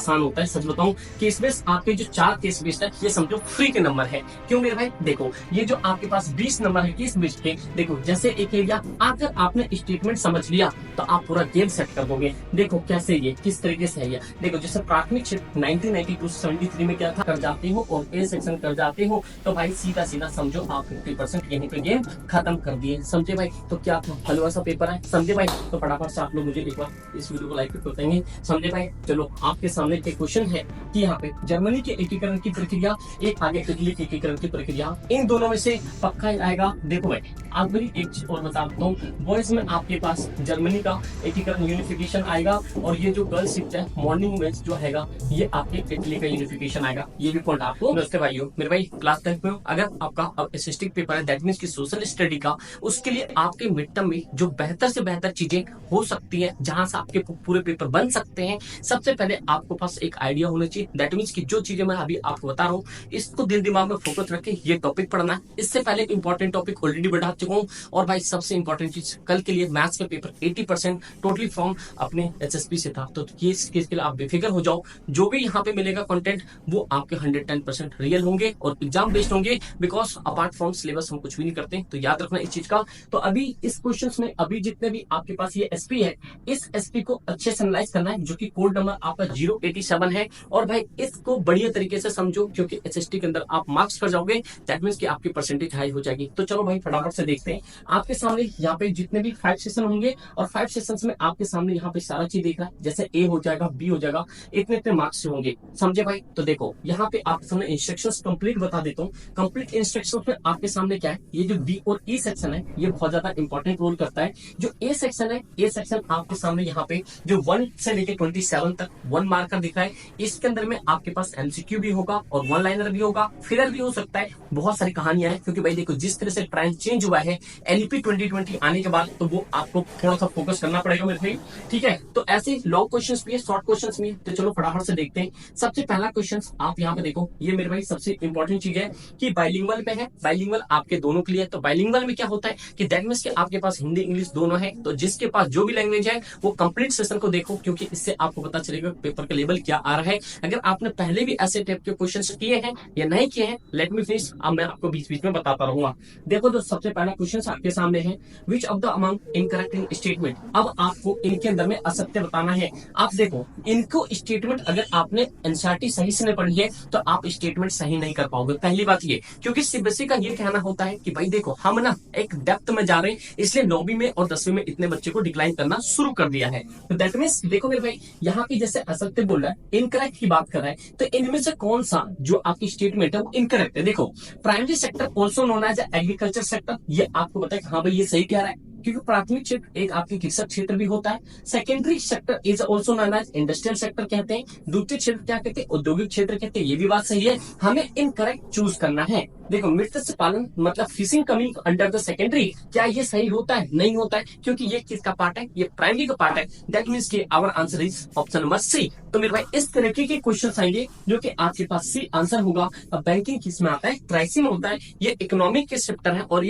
आसान होता है। सच बताऊं, केस बेस आपके जो 4 केस बेस्ड है ये समझो फ्री के नंबर है। क्यों मेरे भाई? देखो ये जो आपके पास 20 नंबर है केस बेस्ड के, देखो जैसे एक एरिया अगर आपने स्टेटमेंट समझ लिया तो आप पूरा गेम सेट कर दोगे। देखो कैसे ये किस तरीके से है ये, देखो जैसे प्राथमिक क्षेत्र 1992 से 73 में क्या था कर जाते हो और ए सेक्शन कर जाते हो तो भाई सीधा सीधा समझो आप 50% यहीं पे गेम खत्म कर दिए। समझे भाई? तो क्या हलवा सा पेपर है, समझे भाई? तो फटाफट से आप लोग मुझे एक बार इस वीडियो को लाइक कर देंगे। समझे भाई? चलो आपके सामने एक क्वेश्चन है कि यहाँ पे जर्मनी के एकीकरण की प्रक्रिया, एक आगे इटली के एकीकरण की प्रक्रिया, इन दोनों में से पक्का आएगा। देखो भाई आप मेरी एक चीज और बता देता हूँ, बॉयज में आपके पास जर्मनी का एकीकरण यूनिफिकेशन आएगा और ये जो गर्ल्स शिफ्ट है मॉर्निंग में जो हैगा ये आपके इटली का यूनिफिकेशन आएगा। ये भी पॉइंट आपको नमस्ते भाइयों, मेरे भाई क्लास 10 में अगर आपका एसएसटी पेपर है दैट मींस की सोशल स्टडी का, उसके लिए आपके मिड टर्म में जो बेहतर से बेहतर चीजें हो सकती है जहां से आपके पूरे पेपर बन सकते हैं, सबसे पहले आपको पास एक आइडिया होना चाहिए। दैट मींस की जो चीजें मैं अभी आपको बता रहा हूँ इसको दिल दिमाग में फोकस रख के ये टॉपिक पढ़ना है। इससे पहले इंपॉर्टेंट टॉपिक ऑलरेडी बढ़ा चुका हूँ और भाई सबसे इंपॉर्टेंट चीज कल के लिए मैथ्स का पेपर 80% टोटली फ्रॉम अपने एसएसपी से था। तो ये इसके लिए आप बेफिक्र हो जाओ, जो भी यहाँ पे मिलेगा कंटेंट वो आपके 110% रियल होंगे और एग्जाम बेस्ड होंगे, बिकॉज अपार्ट फ्रॉम सिलेबस हम कुछ भी नहीं करते। तो याद रखना इस चीज का। तो अभी इस क्वेश्चन में अभी जितने भी आपके पास ये एसपी है, इस एसपी को अच्छे से एनालाइज करना है, जो कि कोड नंबर आपका 087 है। और भाई इसको बढ़िया तरीके से समझो क्योंकि एसएसटी के अंदर आप मार्क्स कर जाओगे, दैट मींस कि आपकी परसेंटेज हाई हो जाएगी। तो चलो भाई फटाफट से देखते हैं। आपके सामने यहाँ पे जितने भी 5 सेशन होंगे और 5 सेशंस में आपके सामने यहाँ पे सारा चीज देख रहा है, जैसे ए हो जाएगा, बी हो जाएगा, इतने इतने मार्क्स होंगे। समझे भाई? तो देखो यहाँ पे आपके सामने इंस्ट्रक्शंस कंप्लीट बता देता हूँ। कंप्लीट इंस्ट्रक्शंस में आपके सामने क्या है, ये जो बी और ई सेक्शन है ये बहुत ज्यादा इंपॉर्टेंट रोल करता है। जो ए सेक्शन है, ए सेक्शन आपके सामने यहाँ पे जो 1 से लेके 27 तक 1 मार्कर दिख रहा है, इसके अंदर में आपके पास एमसीक्यू भी होगा और 1 लाइनर भी होगा, फिलर भी हो सकता है, बहुत सारी कहानियां हैं। क्योंकि भाई देखो जिस तरह से ट्रेंड चेंज हुआ है एनईपी 2020 आने के बाद, तो वो आपको थोड़ा सा फोकस करना पड़ेगा मेरे भाई। ठीक है, तो ऐसे लॉन्ग क्वेश्चंस भी है, शॉर्ट क्वेश्चंस भी है। तो चलो फटाफट से देखते हैं। सबसे पहला क्वेश्चन आप यहाँ पे देखो, ये मेरे भाई सबसे इंपॉर्टेंट चीज है कि बाइलिंगुअल पे है। बाइलिंगुअल आपके दोनों के लिए है। तो बाइलिंगुअल में क्या होता है कि दैट मींस कि आपके पास हिंदी इंग्लिश दोनों है। तो जिसके पास जो भी लैंग्वेज है वो कंप्लीट सेशन को देखो, क्योंकि इससे आपको पता चलेगा पेपर का लेवल क्या आ रहा है। अगर आपने पहले भी ऐसे टाइप के क्वेश्चन किए हैं या नहीं किए हैं, लेट मी फिनिश, अब मैं आपको बीच बीच में बताता रहूंगा। देखो तो सबसे पहला क्वेश्चन आपके सामने है, which of the among incorrect in statement. अब आपको इनके अंदर में असत्य बताना है। आप देखो इनको स्टेटमेंट अगर आपने एनसीईआरटी सही से नहीं पढ़ी है तो आप स्टेटमेंट सही नहीं कर पाओगे। पहली बात ये, क्योंकि सीबीएसई का ये कहना होता है कि भाई देखो हम ना एक डेप्थ में जा रहे हैं, इसलिए 9वीं में और 10वीं में इतने बच्चे को डिक्लाइन करना शुरू कर दिया है। तो दैट मींस देखो मेरे भाई यहाँ पे जैसे असत्य बोल रहा है, इनकरेक्ट की बात कर रहा है, तो इनमें से कौन सा जो आपकी स्टेटमेंट है वो इनकरेक्ट है। देखो primary sector also known as agriculture sector, ये आपको बताए हाँ भाई ये सही कह रहा है, क्योंकि प्राथमिक क्षेत्र एक आपकी कृषक क्षेत्र भी होता है। Secondary sector is also known as industrial sector कहते हैं। द्वितीय क्षेत्र क्या कहते हैं, औद्योगिक क्षेत्र कहते हैं। ये भी बात सही है, हमें इनकरेक्ट चूज करना है। देखो मत्स्य पालन मतलब fishing coming under the secondary, क्या ये सही होता है? नहीं होता है, क्योंकि ये किसका पार्ट है, ये प्राइमरी का पार्ट है। दैट मींस कि our answer is option number C. तो मेरे भाई इस तरीके के क्वेश्चन आएंगे जो कि आपके पास सी आंसर होगा। अब बैंकिंग किस में आता है, ट्राइसी में होता है, ये इकोनॉमिक के सेक्टर है। और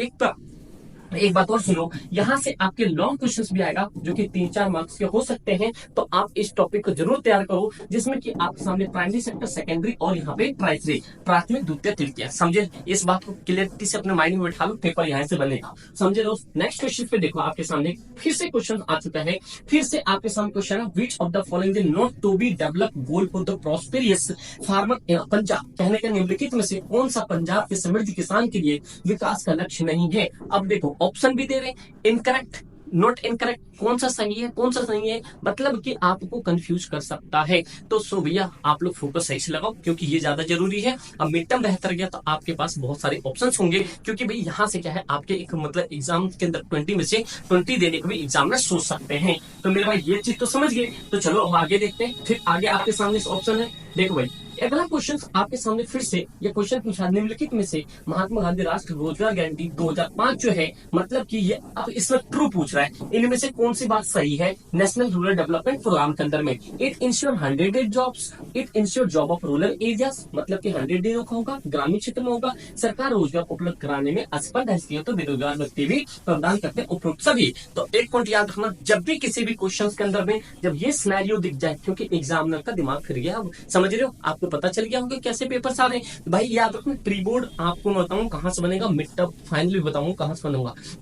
एक बात और सुनो, यहाँ से आपके लॉन्ग क्वेश्चंस भी आएगा जो कि 3-4 मार्क्स के हो सकते हैं। तो आप इस टॉपिक को जरूर तैयार करो, जिसमें कि आपके सामने प्राइमरी सेक्टर, सेकेंडरी और यहाँ पे ट्राइसरी, प्राथमिक द्वितीय तृतीय। समझे? इस बात को क्लियरिटी से अपने माइंड में बैठा लो, पेपर यहाँ से बनेगा। समझे दोस्त? नेक्स्ट क्वेश्चन पे देखो, आपके सामने फिर से क्वेश्चन आ चुका है। फिर से आपके सामने क्वेश्चन है, which of the following the not to be develop goal for the prosperous farmer Punjab. कहने का निम्नलिखित में से कौन सा पंजाब के समृद्ध किसान के लिए विकास का लक्ष्य नहीं है। अब देखो ऑप्शन भी दे रहे, इनकरेक्ट, नॉट इनकरेक्ट, कौन सा सही है कौन सा सही है, मतलब कि आपको कंफ्यूज कर सकता है। तो सो भैया आप लोग फोकस सही से लगाओ, क्योंकि ये ज्यादा जरूरी है। अब मिड टर्म बेहतर गया तो आपके पास बहुत सारे ऑप्शंस होंगे, क्योंकि भाई यहाँ से क्या है आपके एक मतलब एग्जाम के अंदर 20 में से 20 देने को भी एग्जाम में सोच सकते हैं। तो मेरे भाई ये चीज तो समझ गए। तो चलो अब आगे देखते हैं। फिर आगे आपके सामने ऑप्शन है, देखो भाई अगला क्वेश्चन आपके सामने फिर से ये क्वेश्चन पूछा निम्नलिखित में से महात्मा गांधी राष्ट्रीय रोजगार गारंटी 2005 जो है, मतलब कि ये अब इसमें ट्रू पूछ रहा है, इनमें से कौन सी बात सही है? नेशनल रूरल डेवलपमेंट प्रोग्राम के अंदर में it ensure 100 days jobs, it ensure job of rural areas, मतलब कि 100 डेज का होगा, ग्रामीण क्षेत्र में होगा, सरकार रोजगार उपलब्ध कराने में असफल हैसियत तो बेरोजगार व्यक्ति भी प्रदान करते हैं उपरोक्त सभी। तो एक पॉइंट याद रखना, जब भी किसी भी क्वेश्चन के अंदर में जब ये सिनेरियो दिख जाए, क्योंकि एग्जामिनर का दिमाग फिर गया, अब समझ रहे हो, आपको पता चल गया होगा कैसे पेपर्स आ रहे हैं। भाई याद रखना, प्री बोर्ड आपको बताऊं कहां से बनेगा, मिड टर्म फाइनल भी बताऊं कहां से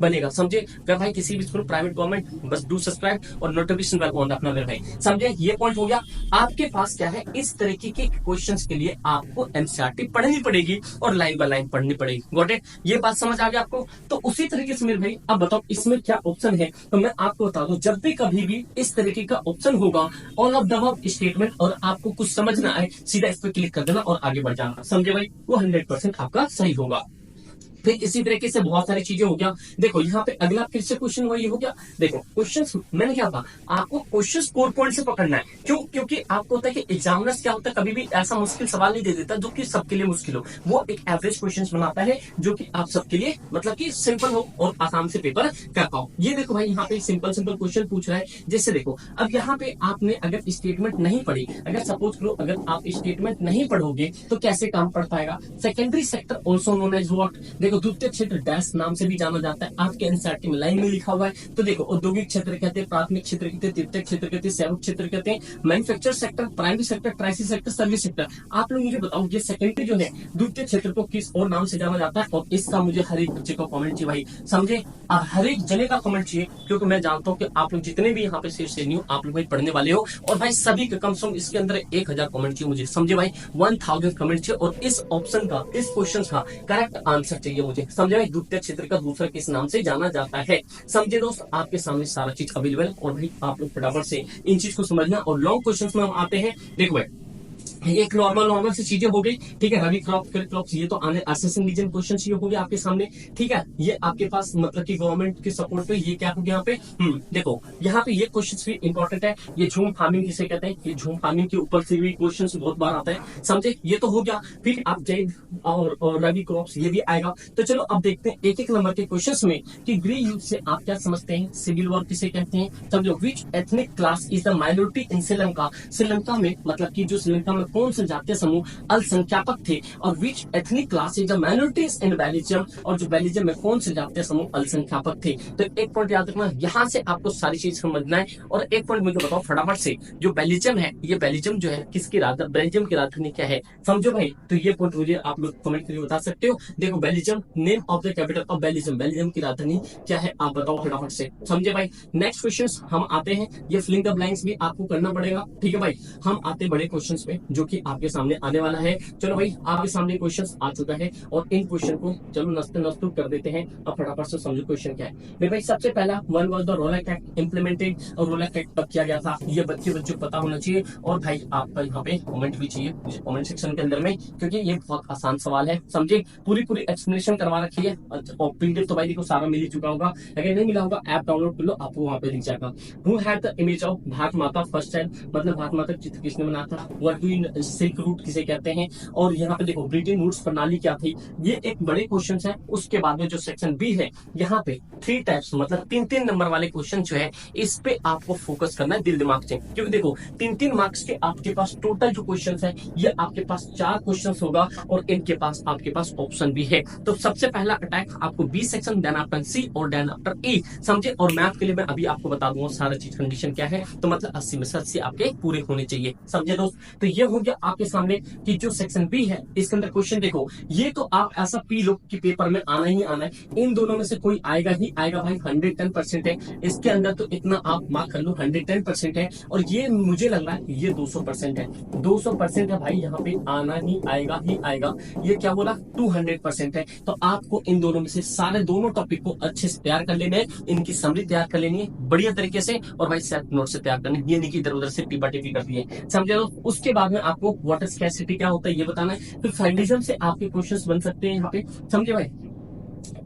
बनेगा, समझे। अगर भाई किसी भी स्कूल प्राइवेट गवर्नमेंट, बस डू सब्सक्राइब और नोटिफिकेशन बेल ऑन रखना मेरे भाई, समझे। ये पॉइंट हो गया। आपके पास क्या है, इस तरीके के क्वेश्चंस के लिए आपको एनसीईआरटी पढ़नी पड़ेगी और लाइन बाय लाइन पढ़नी पड़ेगी। Got it? ये बात समझ आ गया आपको? तो उसी तरीके से मेरे भाई अब बताओ इसमें क्या ऑप्शन है, तो मैं आपको बता दूं, जब भी कभी भी इस तरीके का ऑप्शन होगा, all of the above statement, और आपको कुछ समझना है, सीधा इस पर क्लिक कर देना और आगे बढ़ जाना, समझे भाई। वो 100% आपका सही होगा। फिर इसी तरीके से बहुत सारी चीजें हो गया। देखो यहाँ पे अगला फिर से क्वेश्चन वही हो गया। देखो क्वेश्चन मैंने क्या कहा, आपको क्वेश्चन स्कोर पॉइंट से पकड़ना है। क्यों? क्योंकि आपको होता है कि एग्जामिनर्स क्या होता है, कभी भी ऐसा मुश्किल सवाल नहीं दे देता जो कि सबके लिए मुश्किल हो, वो एक एवरेज क्वेश्चन बनाता है जो कि आप सबके लिए मतलब कि सिंपल हो और आसान से पेपर कर पाओ। ये देखो भाई यहाँ पे सिंपल क्वेश्चन पूछ रहा है। जैसे देखो अब यहाँ पे आपने अगर स्टेटमेंट नहीं पढ़ी, अगर सपोज करो अगर आप स्टेटमेंट नहीं पढ़ोगे तो कैसे काम पढ़ पाएगा। Secondary sector also known as what, देखो द्वितीय क्षेत्र डैश नाम से भी जाना जाता है, आपके एनसीईआरटी में लाइन में लिखा हुआ है। तो देखो औद्योगिक क्षेत्र कहते हैं, प्राथमिक क्षेत्र कहते हैं, तृतीय क्षेत्र कहते हैं, सेवक क्षेत्र कहते हैं, manufacture sector, primary sector, tertiary sector, service sector. आप लोग मुझे बताओ ये सेकेंडरी जो है द्वितीय क्षेत्र को किस और नाम से जाना जाता है, और इसका मुझे हर एक बच्चे का कमेंट चाहिए भाई, समझे। अब हर एक जने का कमेंट चाहिए, क्योंकि मैं जानता हूँ कि आप लोग जितने भी यहाँ पे न्यू आप लोग पढ़ने वाले हो, और भाई सभी का कम से कम इसके अंदर 1000 कमेंट चाहिए मुझे, समझे भाई। 1000 कमेंट चाहिए, और इस ऑप्शन का, इस क्वेश्चन का करेक्ट आंसर चाहिए मुझे, समझे भाई। द्वितीय क्षेत्र का दूसरा किस नाम से जाना जाता है, समझे दोस्त। आपके सामने सारा चीज अवेलेबल, और भाई आप लोग फटाफट से इन चीज को समझना। और लॉन्ग क्वेश्चंस में हम आते हैं। देखो भाई एक नॉर्मल सी चीजें हो गई, ठीक है। रवि क्रॉप फिर क्रॉप्स ये तो आने असेसिंग रीजन क्वेश्चन ये हो गया आपके सामने, ठीक है। ये आपके पास मतलब कि गवर्नमेंट के सपोर्ट पे ये क्या हो गया यहाँ पे, देखो यहाँ पे ये क्वेश्चन भी इंपॉर्टेंट है। ये झूम फार्मिंग किसे कहते हैं, ये झूम फार्मिंग के ऊपर से भी क्वेश्चन बहुत बार आता है, समझे। ये तो हो गया। फिर आप जैन और रवि क्रॉप्स ये भी आएगा। तो चलो अब देखते हैं एक एक नंबर के क्वेश्चन में कि गृह युद्ध से आप क्या समझते हैं, सिविल वॉर किसे कहते हैं, समझो। Which ethnic class is the minority in Sri Lanka, Sri Lanka में मतलब कि जो श्रीलंका में कौन से जातीय समूह अल्पसंख्याक थे। और which ethnic class is the minorities in Belgium, और जो बेल्जियम में कौन से जातीय समूह अल्पसंख्याक थे। तो एक पॉइंट याद रखना, यहाँ से आपको सारी चीज समझना है। और एक पॉइंट मुझे बताओ फटाफट से, जो बेल्जियम है, ये बेल्जियम जो है किसकी राजधानी, बेल्जियम की राजधानी क्या है, समझो भाई। तो ये पॉइंट मुझे आप लोग कमेंट करके बता सकते हो। देखो Belgium, name of the capital of Belgium, Belgium की राजधानी क्या है आप बताओ फटाफट से, समझे भाई। नेक्स्ट क्वेश्चन हम आते हैं, ये फिलिंग द ब्लैंक्स भी आपको करना पड़ेगा, ठीक है भाई। हम आते बड़े क्वेश्चन पे जो कि आपके सामने आने वाला है। चलो भाई आपके सामने क्वेश्चन आ चुका है, और इन क्वेश्चन को चलो नस्तु कर देते हैं। अब फटाफट से समझो क्वेश्चन क्या है मेरे भाई। सबसे पहला, one was the Rowlatt Act implemented, और रोलैक एक्ट कब किया गया था, ये बच्चे को पता होना चाहिए। और भाई आपका यहाँ पे कमेंट भी चाहिए कमेंट सेक्शन के अंदर में, क्योंकि ये बहुत आसान सवाल है, समझे। पूरी एक्सप्लेनेशन करवा रखी है, और पीडीएफ तो भाई देखो सारा मिल ही चुका होगा। अगर नहीं मिला होगा ऐप डाउनलोड कर लो, आपको वहाँ पे दिख जाएगा। Who had the image of Bharat माता फर्स्ट टाइम, मतलब भारत माता का चित्र किसने बनाया था। वर्किंग सिल्क रूट किसे कहते हैं। और यहाँ पे देखो ब्रिटेन वुड्स प्रणाली क्या थी, ये एक बड़े क्वेश्चन है। उसके बाद में जो सेक्शन बी है, यहाँ पे 3 टाइप्स मतलब 3-3 नंबर वाले क्वेश्चन जो है, इस पे आपको फोकस करना है दिल दिमाग से। क्योंकि देखो 3-3 मार्क्स के आपके पास टोटल जो क्वेश्चन है, ये आपके पास 4 क्वेश्चन होगा, और इनके पास आपके पास ऑप्शन भी है। तो सबसे पहला अटैक आपको बी सेक्शन, देन आफ्टर सी और देन आफ्टर ए, समझे। और मैथ के लिए मैं अभी आपको बता दूंगा सारा चीज कंडीशन क्या है। तो मतलब 80 में से 80 आपके पूरे होने चाहिए, समझे दोस्त। तो ये हो गया आपके सामने कि जो सेक्शन बी है, इसके अंदर क्वेश्चन देखो, ये तो आप ऐसा पी लो कि पेपर में आना ही आना है। इन दोनों में से कोई आएगा ही आएगा भाई, 110% है। इसके अंदर तो इतना आप मार्क कर लो, 110% है। और ये मुझे लग रहा है ये 200% है, 200% है भाई, यहाँ पे आना ही आएगा। ये क्या बोला, 200% है। तो आपको इन दोनों में से सारे दोनों टॉपिक को अच्छे से तैयार कर लेने हैं, इनकी समरी तैयार कर लेनी है बढ़िया तरीके से, और भाई सेल्फ नोट से तैयार करनी है। ये नहीं कि इधर उधर से टिपा टिपी कर दिए, समझे। उसके बाद में आपको वाटर स्कैरसिटी क्या होता है ये बताना है। तो फाइनलिज्म से आपके क्वेश्चंस बन सकते हैं यहाँ पे, समझे भाई।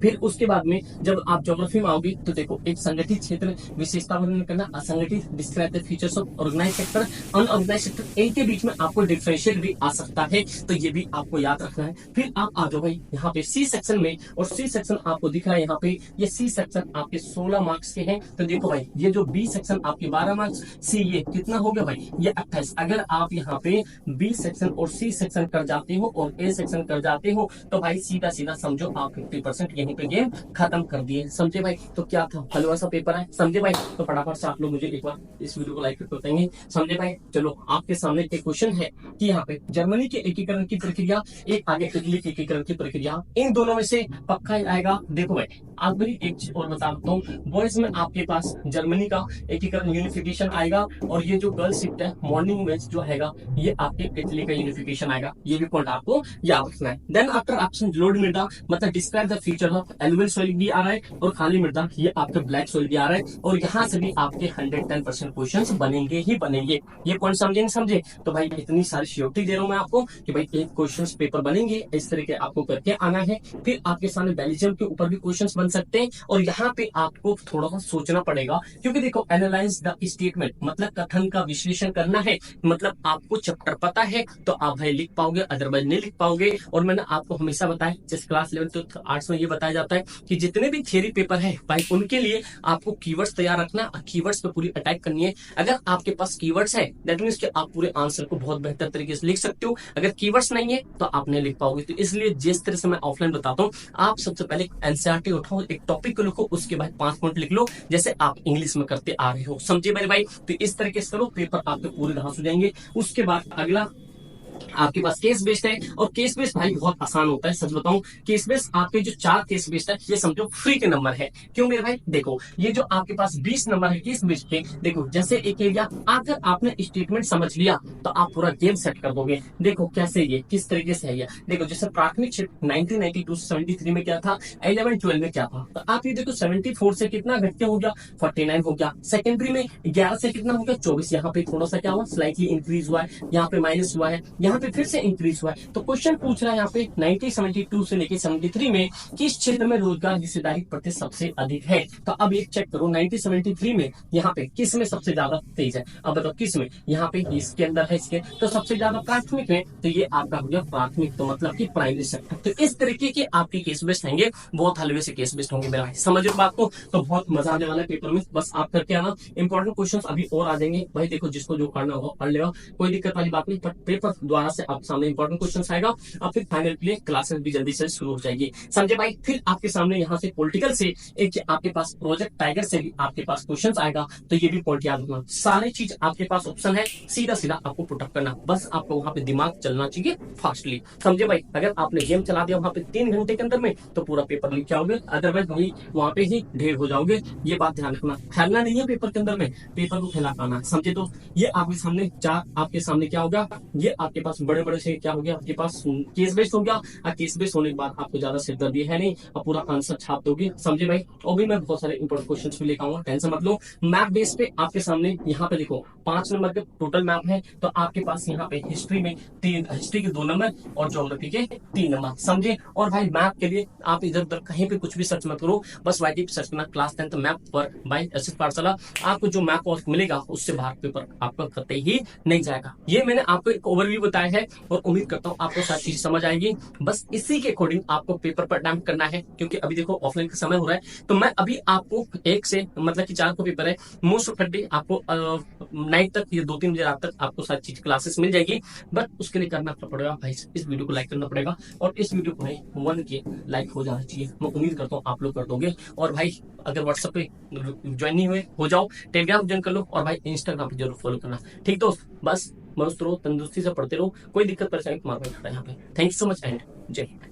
फिर उसके बाद में जब आप ज्योग्राफी में आओगे तो देखो एक संगठित क्षेत्र, विशेषता वर्णन करना, असंगठित, describe the features of organise sector, unorganise sector, इनके बीच में आपको डिफरेंशिएट भी आ सकता है, तो ये भी आपको याद रखना है। फिर आप आ जाओ भाई यहाँ पे सी सेक्शन में, और सी सेक्शन आपको दिख रहा है यहाँ पे, ये सी सेक्शन आपके 16 मार्क्स के हैं। तो देखो भाई ये जो बी सेक्शन आपके 12 मार्क्स, सी ये कितना हो गया भाई, ये 28। अगर आप यहाँ पे बी सेक्शन और सी सेक्शन कर जाते हो और ए सेक्शन कर जाते हो तो भाई सीधा सीधा समझो आप 50% यहीं पे गेम खत्म कर दिए। समझे भाई? तो क्या था, हलवा सा पेपर है। समझे भाई? तो फटाफट से आप लोग मुझे एक बार इस वीडियो को लाइक करके बताएंगे। समझे भाई? चलो आपके सामने एक क्वेश्चन है कि यहाँ पे जर्मनी के एकीकरण की प्रक्रिया, एक आगे इटली के एकीकरण की प्रक्रिया, इन दोनों में से पक्का आएगा। देखो भाई आप मेरी एक चीज और बता देता हूँ, बॉयज में आपके पास जर्मनी का एकीकरण यूनिफिकेशन आएगा, और ये जो गर्ल शिफ्ट है मॉर्निंग में जो हैगा ये आपके इटली का यूनिफिकेशन आएगा। ये भी पॉइंट आपको याद रखना है। देन आफ्टर ऑप्शन लोड मृदा, मतलब describe the feature of alluvial soil भी आ रहा है, और खाली मृदा ये आपके ब्लैक सॉइल भी आ रहा है, और यहाँ से भी आपके 110% क्वेश्चन बनेंगे ही बनेंगे। ये पॉइंट समझे नहीं समझे? तो भाई इतनी सारी श्योरिटी दे रहा हूँ मैं आपको कि भाई एक क्वेश्चन पेपर बनेंगे, इस तरह के आपको करके आना है। फिर आपके सामने बेल्जियम के ऊपर भी क्वेश्चन बन सकते हैं, और यहाँ पे आपको थोड़ा सा सोचना पड़ेगा, क्योंकि देखो एनालाइज द स्टेटमेंट मतलब कथन का विश्लेषण करना है, मतलब आपको चैप्टर पता है तो आप भाई लिख पाओगे, अदरवाइज नहीं लिख पाओगे। और मैंने आपको हमेशा बताया, जिस क्लास 11 तो आर्ट्स में ये बताया जाता है कि जितने भी थियरी पेपर है भाई उनके लिए आपको कीवर्ड्स तैयार रखना, कीवर्ड्स पे पूरी अटैक करनी है। अगर आपके पास कीवर्ड्स है दैट मींस कि आप पूरे आंसर को बहुत बेहतर तरीके से लिख सकते हो, अगर कीवर्ड्स नहीं है तो आप नहीं लिख पाओगे। तो इसलिए जिस तरह से मैं ऑफलाइन बताता हूँ, आप सबसे पहले एनसीईआरटी उठाओ, एक टॉपिक को लिखो, उसके बाद 5 पॉइंट लिख लो, जैसे आप इंग्लिश में करते आ रहे हो। समझे मेरे भाई? तो इस तरीके से करो, पेपर आपके पूरे घास हो जाएंगे। उसके बाद अगला आपके पास केस बेस्ड है, और केस बेस्ड भाई बहुत आसान होता है। सच बताऊं, केस बेस्ड आपके जो 4 केस बेस्ड है ये समझो फ्री के नंबर है। क्यों मेरे भाई? देखो ये जो आपके पास 20 नंबर है केस बेस्ड के, देखो जैसे एक एरिया अगर आपने स्टेटमेंट समझ लिया तो आप पूरा गेम सेट कर दोगे। देखो कैसे, ये किस तरीके से है ये देखो, जैसे प्राथमिक क्षेत्र 1992 से 73 में क्या था, 11-12 में क्या था, तो आप ये देखो 74 से कितना घट के हो गया, 49 हो गया। सेकेंडरी में 11 से कितना हो गया, 24। यहाँ पे थोड़ा सा क्या हुआ, स्लाइटली इंक्रीज हुआ है, यहाँ पे माइनस हुआ है, यहाँ पे फिर से इंक्रीज हुआ है। तो क्वेश्चन पूछ रहा है यहाँ पे 1972 से लेकर 73 में किस क्षेत्र में रोजगार हिस्सेदारी प्रतिशत सबसे अधिक है। तो अब एक चेक करो 1973 में यहाँ पे किस में सबसे ज्यादा तेज है, अब बताओ किस में, यहाँ पे इसके अंदर है इसके, तो सबसे ज्यादा प्राथमिक में, तो ये आपका हो गया प्राथमिक, तो मतलब की प्राइमरी सेक्टर। तो इस तरीके के आपके केस बेस्ड होंगे, बहुत हलवे से केस बेस्ड होंगे मेरा भाई। समझ लो बात को? तो बहुत मजा आने वाला है पेपर में, बस आप करके आना। इंपॉर्टेंट क्वेश्चन अभी और आ जाएंगे भाई, देखो जिसको जो करना होगा पढ़ लेगा, कोई दिक्कत वाली बात नहीं, बट पेपर द्वारा से आप सामने इंपॉर्टेंट क्वेश्चन आएगा, और फिर फाइनल के लिए क्लासेस भी जल्दी से शुरू हो जाएगी। समझे भाई? फिर आपके सामने यहाँ से पॉलिटिकल से एक आपके पास प्रोजेक्ट टाइगर से भी आपके पास क्वेश्चंस आएगा, तो ये भी पॉइंट याद रखना। सारी चीज आपके पास ऑप्शन है, सीधा सीधा आपको पुटअप करना, बस आपको वहां पे दिमाग चलना चाहिए फास्टली। समझे भाई? अगर आपने गेम चला दिया वहां पे 3 घंटे के अंदर में तो पूरा पेपर लिख के आओगे, अदरवाइज वही वहां पे ही ढेर हो जाओगे। ये बात ध्यान रखना, फैलना नहीं है पेपर के अंदर में, पेपर को फैला पाना। समझे? तो ये आपके सामने 4 आपके सामने क्या होगा, ये आपके पास बड़े बड़े से क्या हो गया, आपके पास केस बेस्ड हो गया, और केस बेस्ड होने के बाद आपको ज्यादा सिरदर्दी है नहीं, और पूरा आंसर छाप दोगे। समझे भाई? और भी मैं बहुत सारे इंपोर्टेंट क्वेश्चंस भी लेकर आऊंगा, टेंशन मत लो। मैप बेस पे आपके सामने यहाँ पे देखो 5 नंबर के टोटल मैप है, तो आपके पास यहाँ पे हिस्ट्री में 3, हिस्ट्री के 2 नंबर और ज्योग्राफी के 3 नंबर। समझे? और भाई मैप के लिए आप इधर उधर कहीं पे कुछ भी सर्च मत करो, बस वाईटी पे सर्च करना क्लास 10 मैप पर बाय एसएस पाठशाला। आपको जो मैप और मिलेगा उससे बाहर पेपर आपका कतई ही नहीं जाएगा। ये मैंने आपको एक ओवरव्यू बताया है, और उम्मीद करता हूँ आपको सारी चीज समझ आएगी। बस इसी के अकॉर्डिंग आपको पेपर पर अटेम्प्ट करना है, क्योंकि अभी देखो ऑफलाइन का समय हो रहा है, तो मैं अभी आपको 1 से मतलब कि 4 को पेपर है, मोस्ट ऑफ डे आपको नाइट तक या 2-3 बजे रात तक आपको सारी चीज क्लासेस मिल जाएगी। बट उसके लिए करना पड़ेगा भाई, इस वीडियो को लाइक करना पड़ेगा, और इस वीडियो को भाई 1 के लाइक हो जाना चाहिए। मैं उम्मीद करता हूँ आप लोग कर दोगे। और भाई अगर व्हाट्सएप पे ज्वाइन नहीं हुए हो जाओ, टेलीग्राम ज्वाइन कर लो, और भाई इंस्टाग्राम पे जरूर फॉलो करना। ठीक दोस्त? बस मस्त रहो, तंदुरुस्ती से पढ़ते रहो, कोई दिक्कत परेशानी तुम्हारा भाई खड़ा है यहाँ पे। Thank you so much and जय हिंद।